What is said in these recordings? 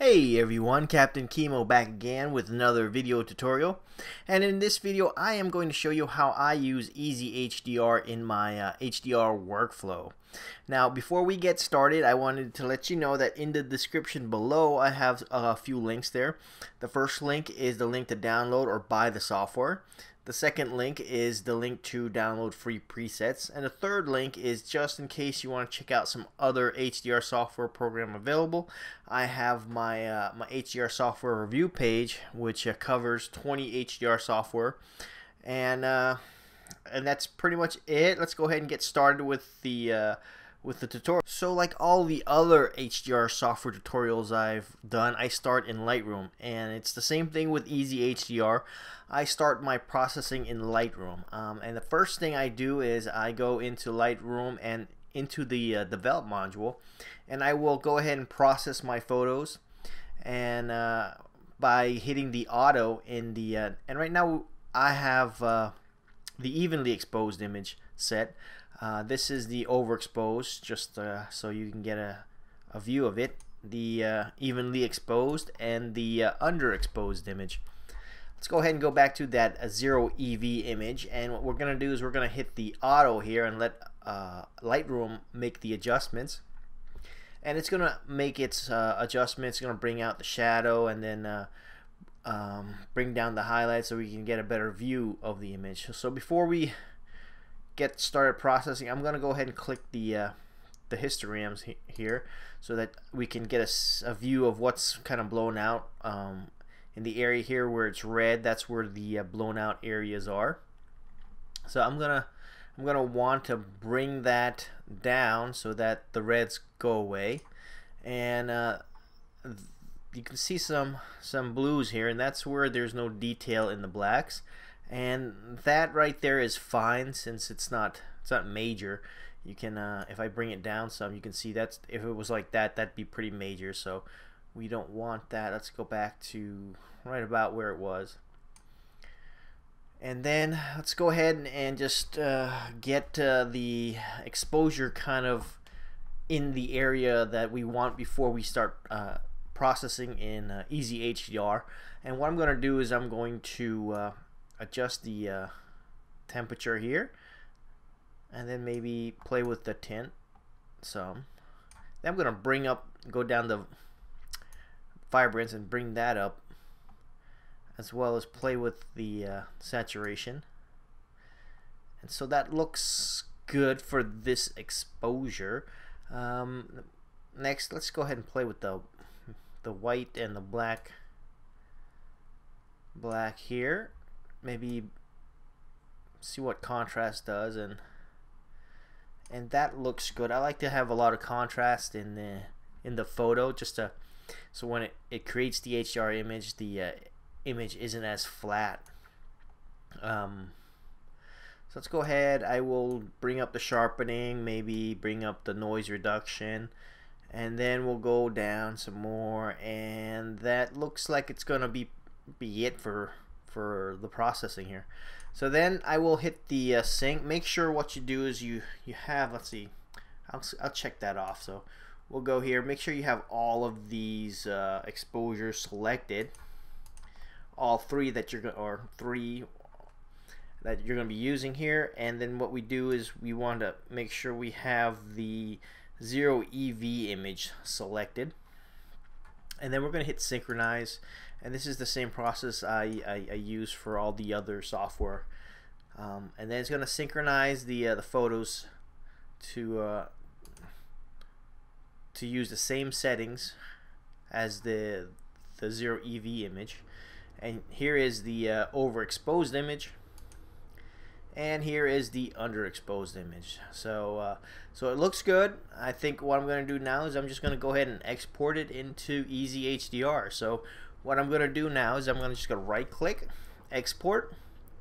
Hey everyone, CaptainKimo back again with another video tutorial. And in this video I am going to show you how I use EasyHDR in my HDR workflow. Now before we get started, I wanted to let you know that in the description below I have a few links there. The first link is the link to download or buy the software. The second link is the link to download free presets, and the third link is just in case you want to check out some other HDR software program available. I have my my HDR software review page, which covers 20 HDR software, and that's pretty much it. Let's go ahead and get started with the tutorial. So like all the other HDR software tutorials I've done, I start in Lightroom, and it's the same thing with EasyHDR. I start my processing in Lightroom, and the first thing I do is I go into Lightroom and into the develop module, and I will go ahead and process my photos, and by hitting the auto in the and right now I have the evenly exposed image set. This is the overexposed, just so you can get a view of it. The evenly exposed and the underexposed image. Let's go ahead and go back to that 0 EV image, and what we're going to do is we're going to hit the auto here and let Lightroom make the adjustments. And it's going to make its adjustments. It's going to bring out the shadow and then bring down the highlights so we can get a better view of the image. So before we get started processing, I'm going to go ahead and click the histograms here so that we can get a view of what's kind of blown out. In the area here where it's red, that's where the blown out areas are. So I'm gonna want to bring that down so that the reds go away, and you can see some blues here, and that's where there's no detail in the blacks. And that right there is fine since it's not major. You can if I bring it down some, you can see that's, if it was like that, that'd be pretty major. So we don't want that. Let's go back to right about where it was, and then let's go ahead and just get the exposure kind of in the area that we want before we start processing in EasyHDR. And what I'm going to do is I'm going to adjust the temperature here, and then maybe play with the tint some. Then I'm going to go down the vibrance and bring that up, as well as play with the saturation. And so that looks good for this exposure. Next, let's go ahead and play with the white and the black here. Maybe see what contrast does, and that looks good. I like to have a lot of contrast in the photo, just to, so when it creates the HDR image, the image isn't as flat. So let's go ahead. I will bring up the sharpening, maybe bring up the noise reduction, and then we'll go down some more, and that looks like it's gonna be it for the processing here. So then I will hit the sync. Make sure what you do is you have, let's see, I'll check that off. So we'll go here, make sure you have all of these exposures selected, all three that you're going to be using here. And then what we do is we want to make sure we have the 0 EV image selected, and then we're going to hit synchronize. And this is the same process I use for all the other software. And then it's going to synchronize the photos to use the same settings as the 0 EV image. And here is the overexposed image, and here is the underexposed image. So so it looks good. I think what I'm going to do now is I'm just going to go ahead and export it into EasyHDR. So what I'm going to do now is I'm just going to right click, export,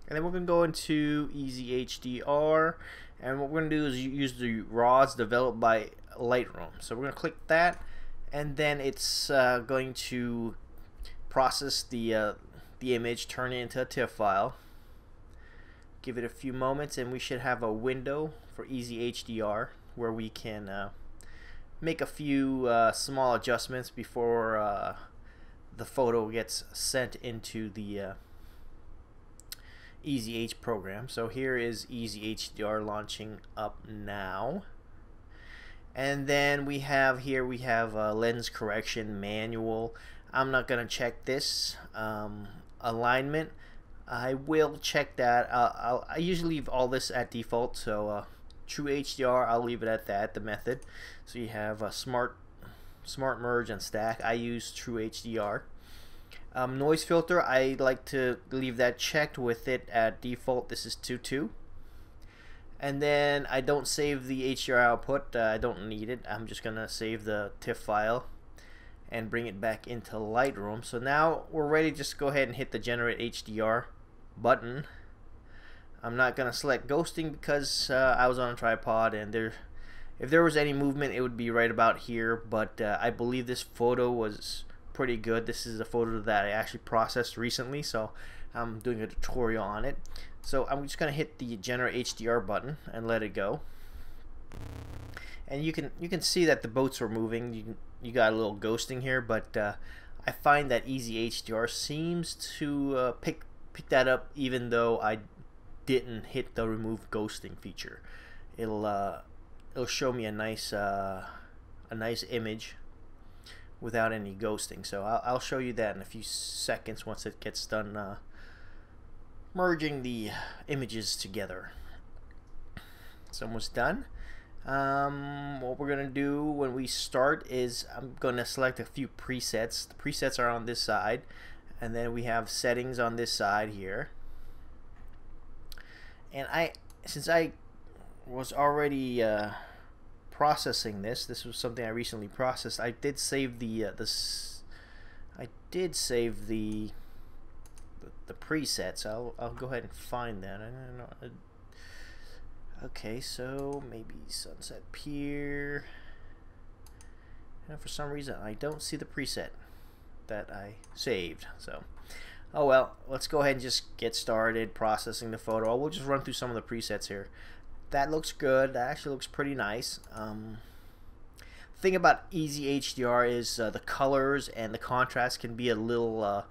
and then we're going to go into EasyHDR, and what we're going to do is use the RAWs developed by Lightroom. So we're going to click that, and then it's going to process the image, turn it into a TIFF file. Give it a few moments, and we should have a window for EasyHDR where we can make a few small adjustments before the photo gets sent into the EasyH program. So here is EasyHDR launching up now. And then we have here, we have lens correction manual. I'm not going to check this. Alignment, I will check that. I usually leave all this at default, so True HDR, I'll leave it at that, the method. So you have smart merge and stack. I use True HDR. Noise filter, I like to leave that checked with it at default. This is 2.2. And then I don't save the HDR output. I don't need it. I'm just gonna save the TIFF file and bring it back into Lightroom. So now we're ready to just go ahead and hit the generate HDR button. I'm not gonna select ghosting because I was on a tripod, and if there was any movement it would be right about here, but I believe this photo was pretty good. This is a photo that I actually processed recently, so I'm doing a tutorial on it. So I'm just gonna hit the generate HDR button and let it go, and you can see that the boats were moving. You got a little ghosting here, but I find that EasyHDR seems to pick that up, even though I didn't hit the remove ghosting feature. It'll show me a nice image without any ghosting. So I'll show you that in a few seconds once it gets done merging the images together. It's almost done. What we're gonna do when we start is I'm gonna select a few presets. The presets are on this side, and then we have settings on this side here. And since I was already processing this was something I recently processed. I did save the presets. I'll go ahead and find that. I don't know. Okay, so maybe Sunset Pier. And for some reason I don't see the preset that I saved. So, oh well, let's go ahead and just get started processing the photo. We'll just run through some of the presets here. That looks good. That actually looks pretty nice. Thing about EasyHDR is the colors and the contrast can be a little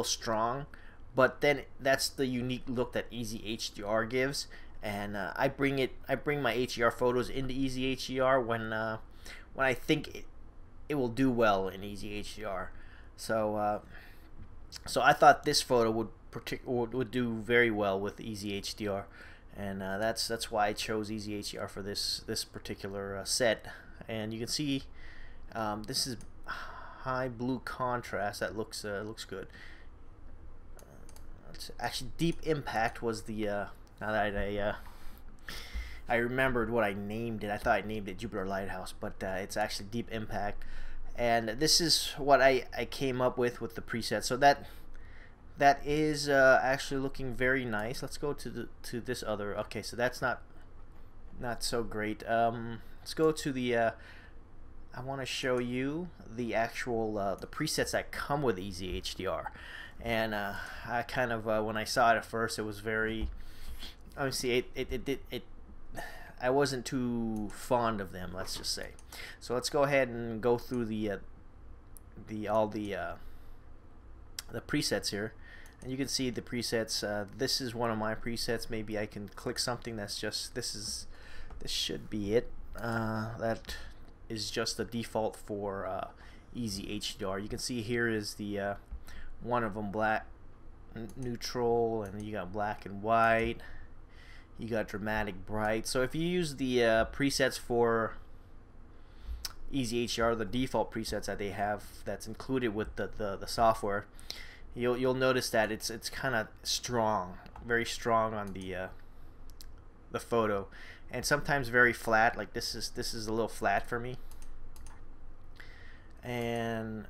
strong, but then that's the unique look that EasyHDR gives. And I bring my HDR photos into EasyHDR when I think it will do well in EasyHDR. So I thought this photo would do very well with EasyHDR, and that's why I chose EasyHDR for this particular set. And you can see this is high blue contrast. That looks good. Actually, Deep Impact was the now that I remembered what I named it. I thought I named it Jupiter Lighthouse, but it's actually Deep Impact. And this is what I came up with the preset. So that is actually looking very nice. Let's go to this other. Okay, so that's not so great. Let's go to the I want to show you the actual the presets that come with EasyHDR. And I kind of when I saw it at first, it was very obviously I wasn't too fond of them, let's just say. So let's go ahead and go through all the presets here, and you can see the presets. This is one of my presets. Maybe I can click something that's just this should be it. That is just the default for EasyHDR. You can see here is the one of them, black, neutral, and you got black and white. You got dramatic, bright. So if you use the presets for EasyHDR, the default presets that they have that's included with the software, you'll notice that it's kind of strong, very strong on the photo, and sometimes very flat. Like this is a little flat for me. And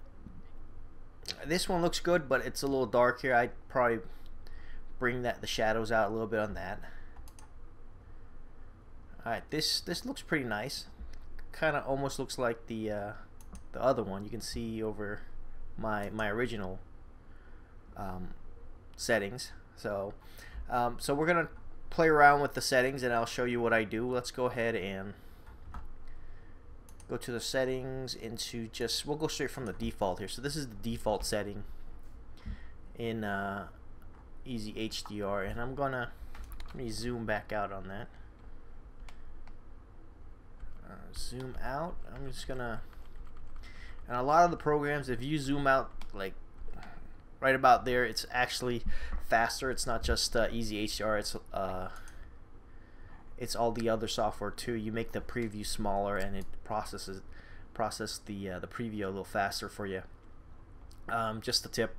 this one looks good, but it's a little dark here. I'd probably bring the shadows out a little bit on that. Alright, this looks pretty nice. Kind of almost looks like the other one. You can see over my original settings. So we're gonna play around with the settings, and I'll show you what I do. Let's go ahead and go to the settings into just, we'll go straight from the default here. So this is the default setting in EasyHDR, and let me zoom back out on that. Zoom out. I'm just gonna, and a lot of the programs, if you zoom out like right about there, it's actually faster. It's not just EasyHDR, it's all the other software too. You make the preview smaller and it processes the preview a little faster for you. Just a tip.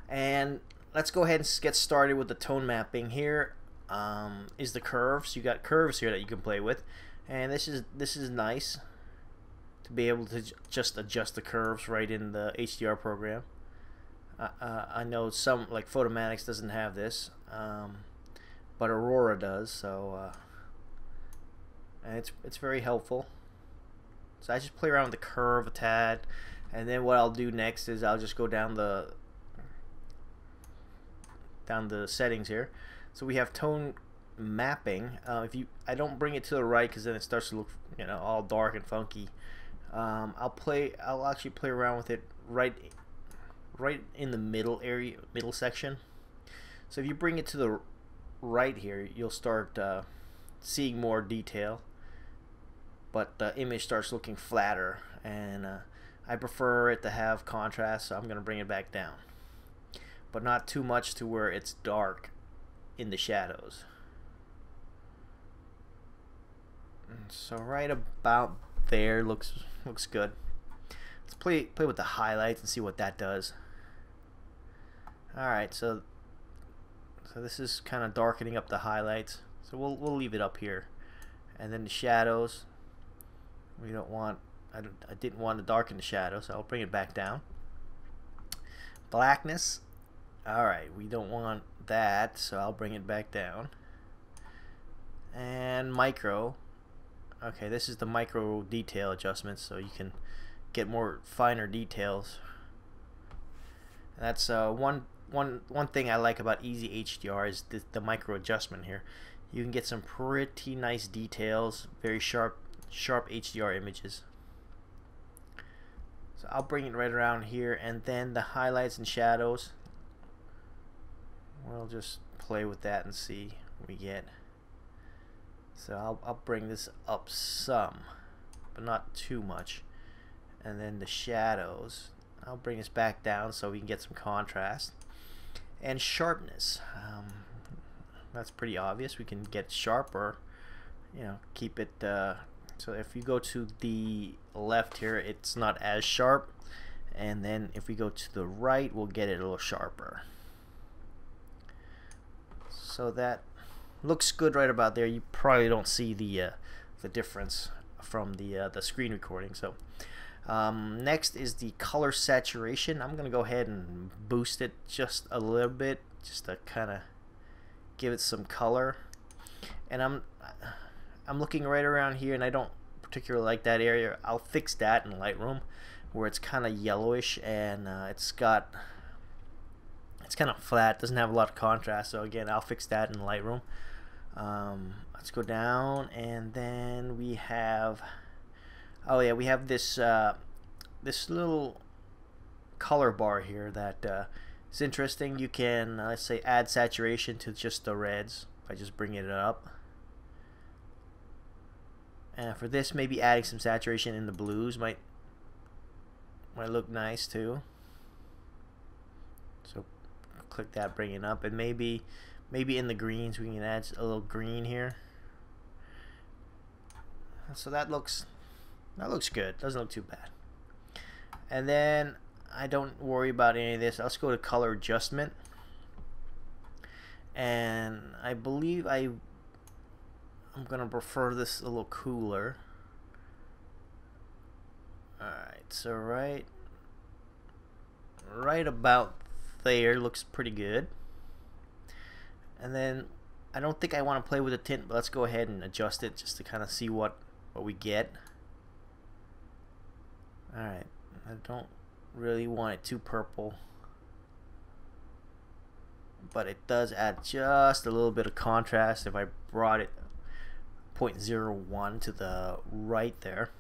And let's go ahead and get started with the tone mapping. Here is the curves. You got curves here that you can play with, and this is nice to be able to just adjust the curves right in the HDR program. I know some, like Photomatix, doesn't have this, but Aurora does. So and it's very helpful. So I just play around with the curve a tad, and then what I'll do next is I'll just go down the settings here. So we have tone mapping. I don't bring it to the right because then it starts to look, you know, all dark and funky. I'll actually play around with it right in the middle area, middle section. So if you bring it to the right here, you'll start seeing more detail, but the image starts looking flatter, and I prefer it to have contrast, so I'm gonna bring it back down, but not too much to where it's dark in the shadows. And so right about there looks good. Let's play with the highlights and see what that does. Alright, so this is kind of darkening up the highlights, so we'll leave it up here. And then the shadows, we don't want, I didn't want to darken the shadows, so I'll bring it back down. Blackness, alright, we don't want that, so I'll bring it back down. And micro, okay, this is the micro detail adjustment, so you can get more finer details. And that's one thing I like about EasyHDR is the micro adjustment here. You can get some pretty nice details, very sharp HDR images. So I'll bring it right around here, and then the highlights and shadows, we'll just play with that and see what we get. So I'll bring this up some, but not too much. And then the shadows, I'll bring this back down so we can get some contrast. And sharpness, that's pretty obvious. We can get sharper, you know, keep it so if you go to the left here, it's not as sharp, and then if we go to the right, we'll get it a little sharper. So that looks good right about there. You probably don't see the difference from the screen recording. So next is the color saturation. I'm gonna go ahead and boost it just a little bit, just to kind of give it some color. And I'm looking right around here, and I don't particularly like that area. I'll fix that in Lightroom, where it's kind of yellowish and it's kind of flat, doesn't have a lot of contrast. So again, I'll fix that in Lightroom. Let's go down, and then we have, oh yeah, we have this this little color bar here that is interesting. You can let's say add saturation to just the reds by just bringing it up. And for this, maybe adding some saturation in the blues might look nice too. So click that, bring it up, and maybe in the greens we can add a little green here. So that looks good. Doesn't look too bad. And then I don't worry about any of this. Let's go to color adjustment, and I believe I'm gonna prefer this a little cooler. Alright, so right about there looks pretty good. And then I don't think I want to play with the tint, but let's go ahead and adjust it just to kind of see what we get. Alright, I don't really want it too purple, but it does add just a little bit of contrast if I brought it 0.01 to the right there.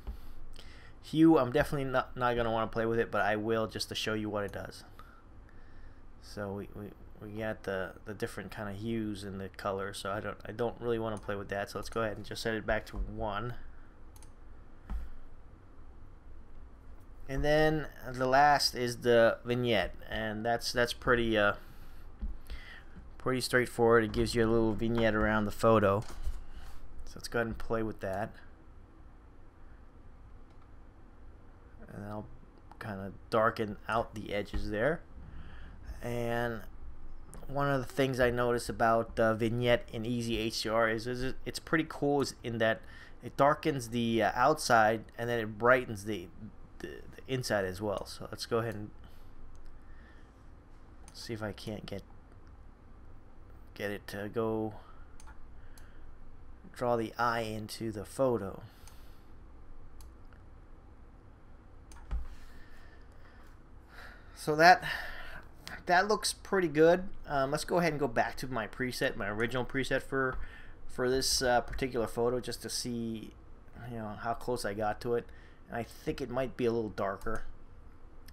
Hue, I'm definitely not going to want to play with it, but I will just to show you what it does. So we got the different kind of hues in the color, so I don't really want to play with that. So let's go ahead and just set it back to 1. And then the last is the vignette, and that's pretty pretty straightforward. It gives you a little vignette around the photo. So let's go ahead and play with that. And I'll kind of darken out the edges there. And one of the things I notice about the vignette in EasyHDR is it's pretty cool in that it darkens the outside and then it brightens the inside as well. So let's go ahead and see if I can't get it to go draw the eye into the photo. So that looks pretty good. Let's go ahead and go back to my preset, my original preset for this particular photo, just to see, you know, how close I got to it. And I think it might be a little darker.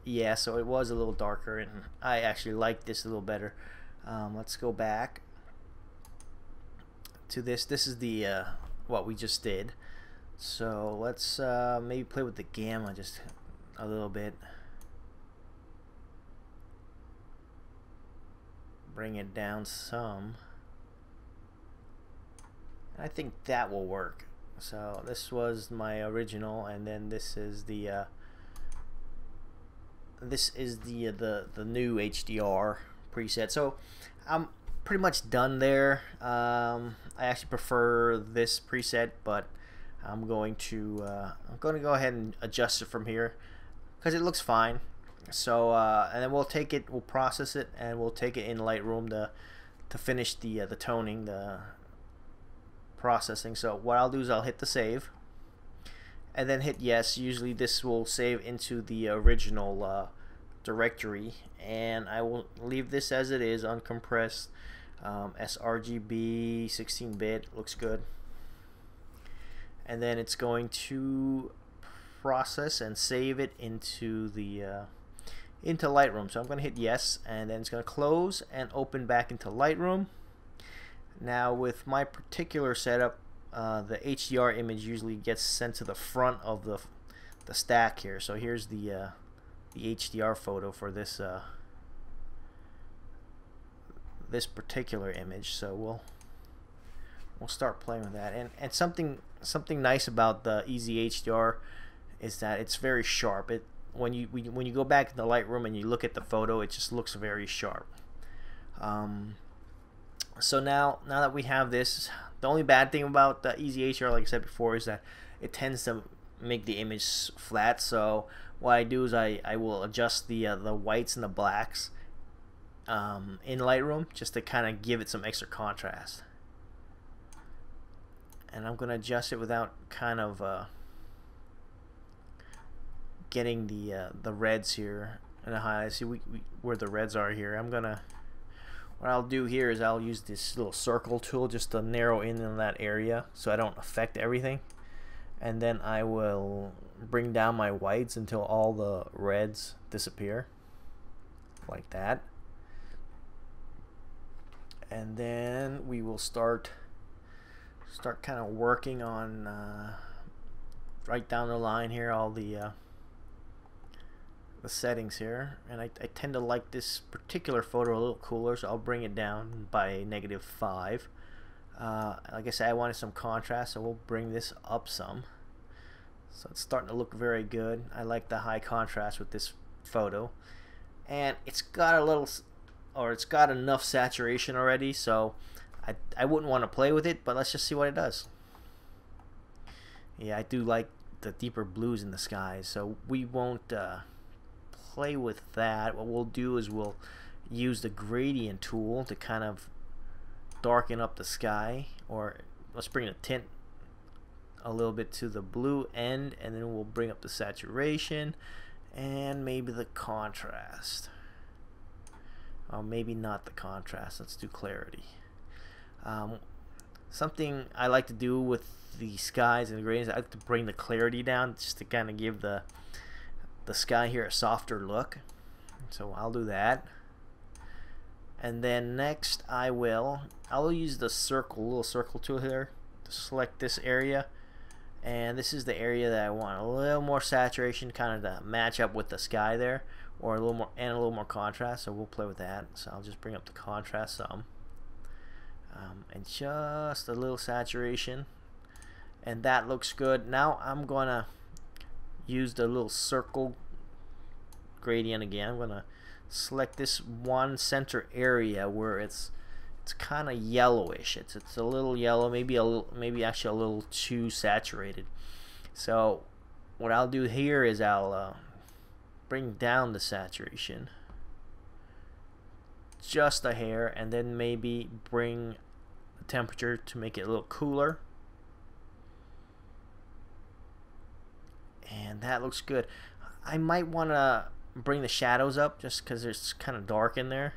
Yeah, so it was a little darker, and I actually like this a little better. Let's go back to this. This is the what we just did. So let's maybe play with the gamma just a little bit. Bring it down some. I think that will work. So this was my original, and then this is the new HDR preset. So I'm pretty much done there. I actually prefer this preset, but I'm going to go ahead and adjust it from here because it looks fine. So and then we'll take it, we'll process it, and we'll take it in Lightroom to finish the toning, the processing. So what I'll do is I'll hit the save and then hit yes. Usually this will save into the original directory, and I will leave this as it is, uncompressed, sRGB 16-bit, looks good. And then it's going to process and save it into the into Lightroom. So I'm going to hit yes, and then it's going to close and open back into Lightroom. Now with my particular setup, the HDR image usually gets sent to the front of the stack here. So here's the HDR photo for this this particular image. So we'll start playing with that. And something nice about the EasyHDR is that it's very sharp. When you go back in the Lightroom and you look at the photo, it just looks very sharp. So now that we have this, the only bad thing about the EasyHDR, like I said before, is that it tends to make the image flat. So what I do is I will adjust the whites and the blacks in Lightroom just to kind of give it some extra contrast. And I'm going to adjust it without kind of getting the reds here and the highlights. See where the reds are here. What I'll do here is I'll use this little circle tool just to narrow in on that area so I don't affect everything. And then I will bring down my whites until all the reds disappear, like that. And then we will start kind of working on right down the line here all the settings here. And I tend to like this particular photo a little cooler, so I'll bring it down by -5. Like I said, I wanted some contrast, so we'll bring this up some. So it's starting to look very good. I like the high contrast with this photo, and it's got it's got enough saturation already, so I wouldn't want to play with it, but let's just see what it does. Yeah, I do like the deeper blues in the sky, so we won't play with that. What we'll do is we'll use the gradient tool to kind of darken up the sky, or let's bring the tint a little bit to the blue end, and then we'll bring up the saturation and maybe the contrast. Maybe not the contrast. Let's do clarity. something I like to do with the skies and the grains, I like to bring the clarity down just to kind of give the sky here a softer look. So I'll do that. And then next I'll use the little circle tool here to select this area, and this is the area that I want a little more saturation, kind of to match up with the sky there, or a little more contrast. So we'll play with that. So I'll just bring up the contrast some, and just a little saturation, and that looks good. Now I'm gonna use the little circle gradient again. I'm gonna select this one center area where it's kind of yellowish. It's a little yellow, maybe actually a little too saturated. So what I'll do here is I'll bring down the saturation just a hair, and then maybe bring the temperature to make it a little cooler. And that looks good. I might want to bring the shadows up just because it's kind of dark in there,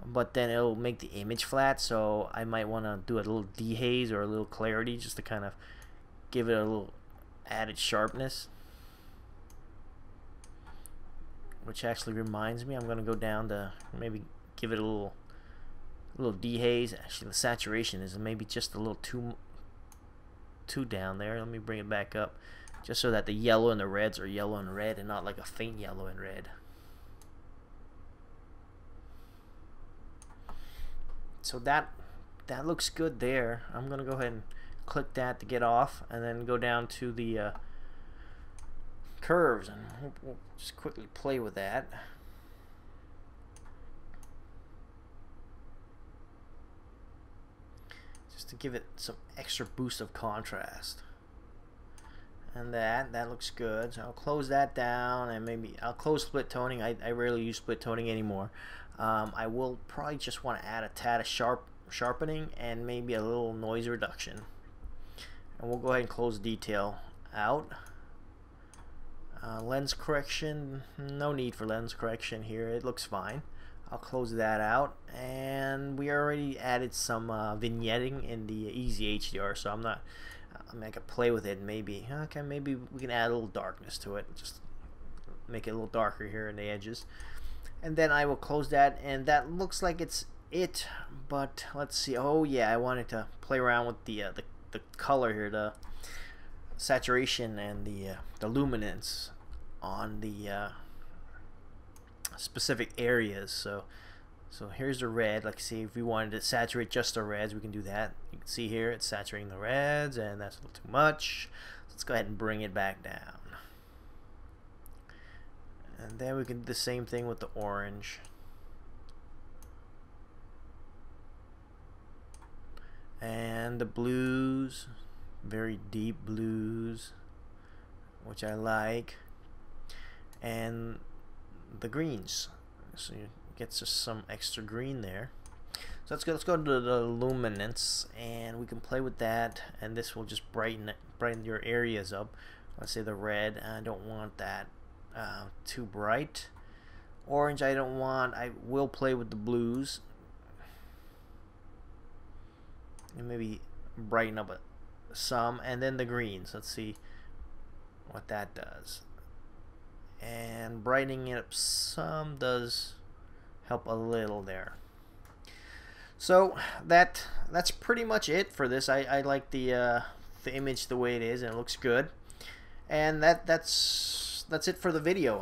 but then it'll make the image flat, so I might want to do a little dehaze or a little clarity just to kind of give it a little added sharpness. Which actually reminds me, I'm going to go down to maybe give it a little dehaze. Actually, the saturation is maybe just a little too down there. Let me bring it back up, just so that the yellow and the reds are yellow and red, and not like a faint yellow and red. So that looks good there. I'm gonna go ahead and click that to get off, and then go down to the curves, and we'll just quickly play with that. Just to give it some extra boost of contrast. And that looks good. So I'll close that down, and maybe I'll close split toning. I rarely use split toning anymore. I will probably just want to add a tad of sharpening and maybe a little noise reduction. And we'll go ahead and close detail out. Lens correction, no need for lens correction here. It looks fine. I'll close that out, and we already added some vignetting in the EasyHDR, so I could play with it. Maybe maybe we can add a little darkness to it, just make it a little darker here in the edges. And then I will close that, and that looks like it's it. But let's see. Oh yeah, I wanted to play around with the color here, the saturation and the luminance on the specific areas. So here's the red. Like, see, if we wanted to saturate just the reds, we can do that. You can see here it's saturating the reds, and that's a little too much. Let's go ahead and bring it back down. And then we can do the same thing with the orange. And the blues, very deep blues, which I like. And the greens, so you get just some extra green there. So let's go to the luminance, and we can play with that, and this will just brighten your areas up. Let's say the red, I don't want that too bright. Orange I don't want. I will play with the blues and maybe brighten up some, and then the greens. Let's see what that does. And brightening it up some does help a little there. So that's pretty much it for this. I like the image the way it is, and it looks good. And that's it for the video.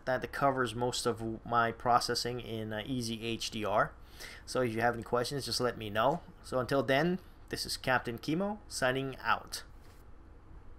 That covers most of my processing in EasyHDR. So if you have any questions, just let me know. So until then, this is CaptainKimo signing out.